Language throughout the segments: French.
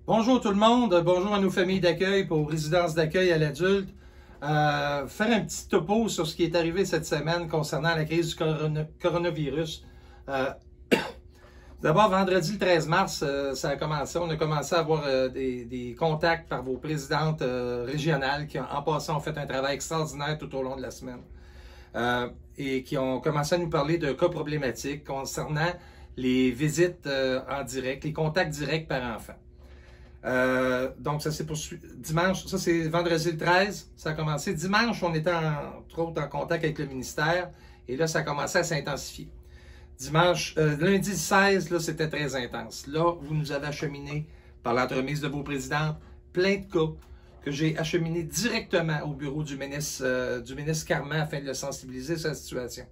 Bonjour tout le monde, bonjour à nos familles d'accueil pour résidences d'accueil à l'adulte. Faire un petit topo sur ce qui est arrivé cette semaine concernant la crise du coronavirus. D'abord, vendredi le 13 mars, ça a commencé. On a commencé à avoir des contacts par vos présidentes régionales qui, en passant, ont fait un travail extraordinaire tout au long de la semaine. Et qui ont commencé à nous parler de cas problématiques concernant les visites en direct, les contacts directs par enfant. Donc, ça s'est poursuivi dimanche, ça c'est vendredi le 13, ça a commencé. Dimanche, on était entre autres en contact avec le ministère et là, ça a commencé à s'intensifier. Dimanche, lundi 16, là, c'était très intense. Là, vous nous avez acheminé par l'entremise de vos présidentes plein de cas que j'ai acheminés directement au bureau du ministre Carman afin de le sensibiliser sur la situation.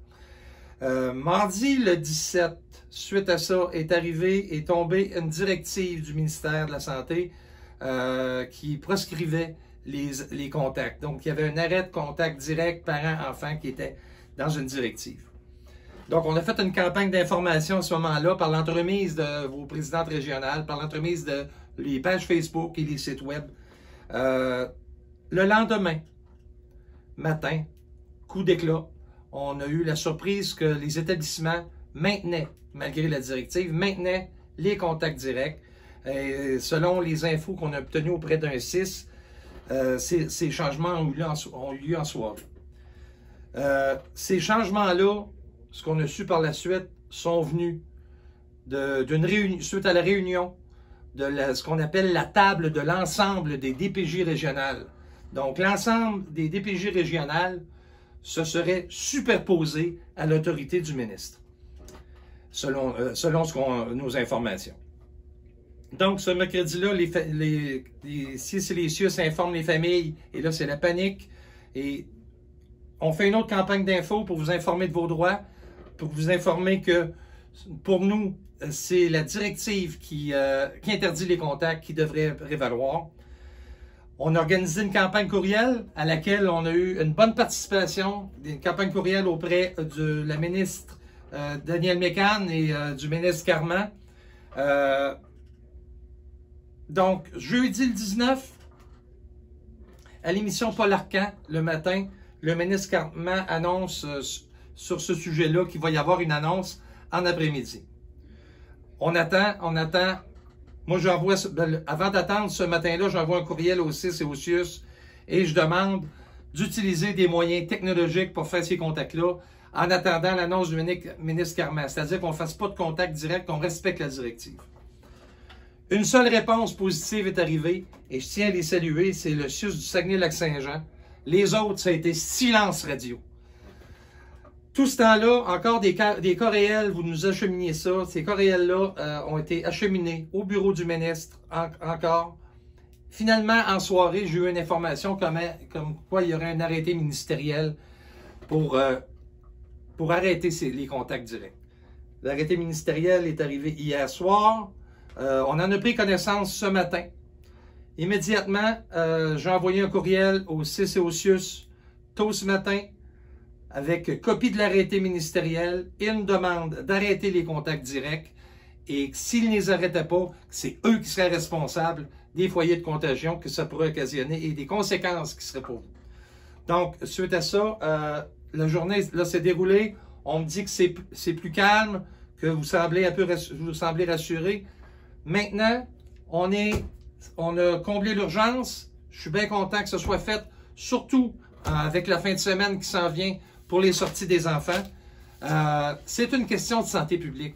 Mardi le 17, suite à ça, est tombée une directive du ministère de la Santé qui proscrivait les contacts. Donc, il y avait un arrêt de contact direct parent-enfant qui était dans une directive. Donc, on a fait une campagne d'information à ce moment-là par l'entremise de vos présidentes régionales, par l'entremise de les pages Facebook et les sites web. Le lendemain matin, coup d'éclat, on a eu la surprise que les établissements maintenaient, malgré la directive, maintenaient les contacts directs. Et selon les infos qu'on a obtenues auprès d'un CIS, ces changements ont eu lieu en soirée. Ces changements-là, ce qu'on a su par la suite, sont venus suite à la réunion de ce qu'on appelle la table de l'ensemble des DPJ régionales. Donc, l'ensemble des DPJ régionales se serait superposé à l'autorité du ministre, selon nos informations. Donc, ce mercredi-là, les CIS et les CIUS informent les familles, et là, c'est la panique. Et on fait une autre campagne d'infos pour vous informer de vos droits, pour vous informer que, pour nous, c'est la directive qui interdit les contacts qui devrait prévaloir. On a organisé une campagne courriel à laquelle on a eu une bonne participation, une campagne courriel auprès de la ministre Danielle Mécan et du ministre Carman. Donc, jeudi le 19, à l'émission Paul Arcan, le matin, le ministre Carman annonce sur ce sujet-là qu'il va y avoir une annonce en après-midi. On attend. Moi, avant d'attendre ce matin-là, j'envoie un courriel au CIS et au CIUS et je demande d'utiliser des moyens technologiques pour faire ces contacts-là en attendant l'annonce du ministre Carman. C'est-à-dire qu'on ne fasse pas de contact direct, qu'on respecte la directive. Une seule réponse positive est arrivée et je tiens à les saluer, c'est le CIUS du Saguenay-Lac-Saint-Jean. Les autres, ça a été silence radio. Tout ce temps-là, encore des cas réels, vous nous acheminiez ça. Ces cas réels-là ont été acheminés au bureau du ministre encore. Finalement, en soirée, j'ai eu une information comme quoi il y aurait un arrêté ministériel pour arrêter les contacts directs. L'arrêté ministériel est arrivé hier soir. On en a pris connaissance ce matin. Immédiatement, j'ai envoyé un courriel au CIS et au CIUS tôt ce matin, avec copie de l'arrêté ministériel et une demande d'arrêter les contacts directs et s'ils ne les arrêtaient pas, c'est eux qui seraient responsables des foyers de contagion que ça pourrait occasionner et des conséquences qui seraient pour vous. Donc, suite à ça, la journée là s'est déroulée. On me dit que c'est plus calme, que vous semblez rassuré. Maintenant, on a comblé l'urgence. Je suis bien content que ce soit fait, surtout avec la fin de semaine qui s'en vient pour les sorties des enfants. C'est une question de santé publique.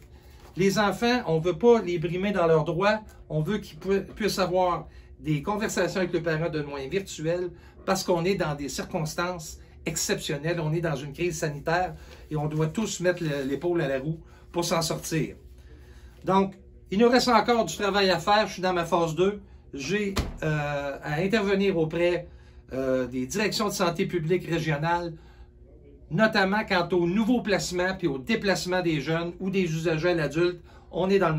Les enfants, on ne veut pas les brimer dans leurs droits. On veut qu'ils puissent avoir des conversations avec les parents de moyens virtuels parce qu'on est dans des circonstances exceptionnelles. On est dans une crise sanitaire et on doit tous mettre l'épaule à la roue pour s'en sortir. Donc, il nous reste encore du travail à faire. Je suis dans ma phase 2. J'ai à intervenir auprès des directions de santé publique régionales, notamment quant aux nouveaux placements puis au déplacement des jeunes ou des usagers à l'adulte. On est dans le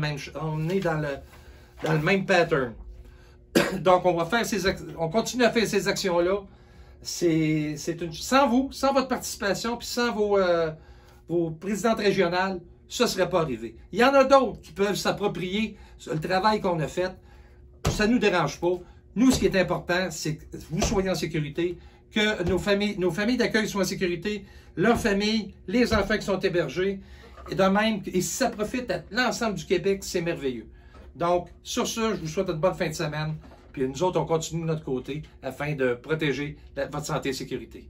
même pattern. Donc, on continue à faire ces actions-là. Sans vous, sans votre participation, puis sans vos présidentes régionales, ce ne serait pas arrivé. Il y en a d'autres qui peuvent s'approprier le travail qu'on a fait. ça ne nous dérange pas. Nous, ce qui est important, c'est que vous soyez en sécurité, que nos familles d'accueil soient en sécurité, leurs familles, les enfants qui sont hébergés, et de même, et si ça profite à l'ensemble du Québec, c'est merveilleux. Donc, sur ce, je vous souhaite une bonne fin de semaine, puis nous autres, on continue de notre côté afin de protéger votre santé et sécurité.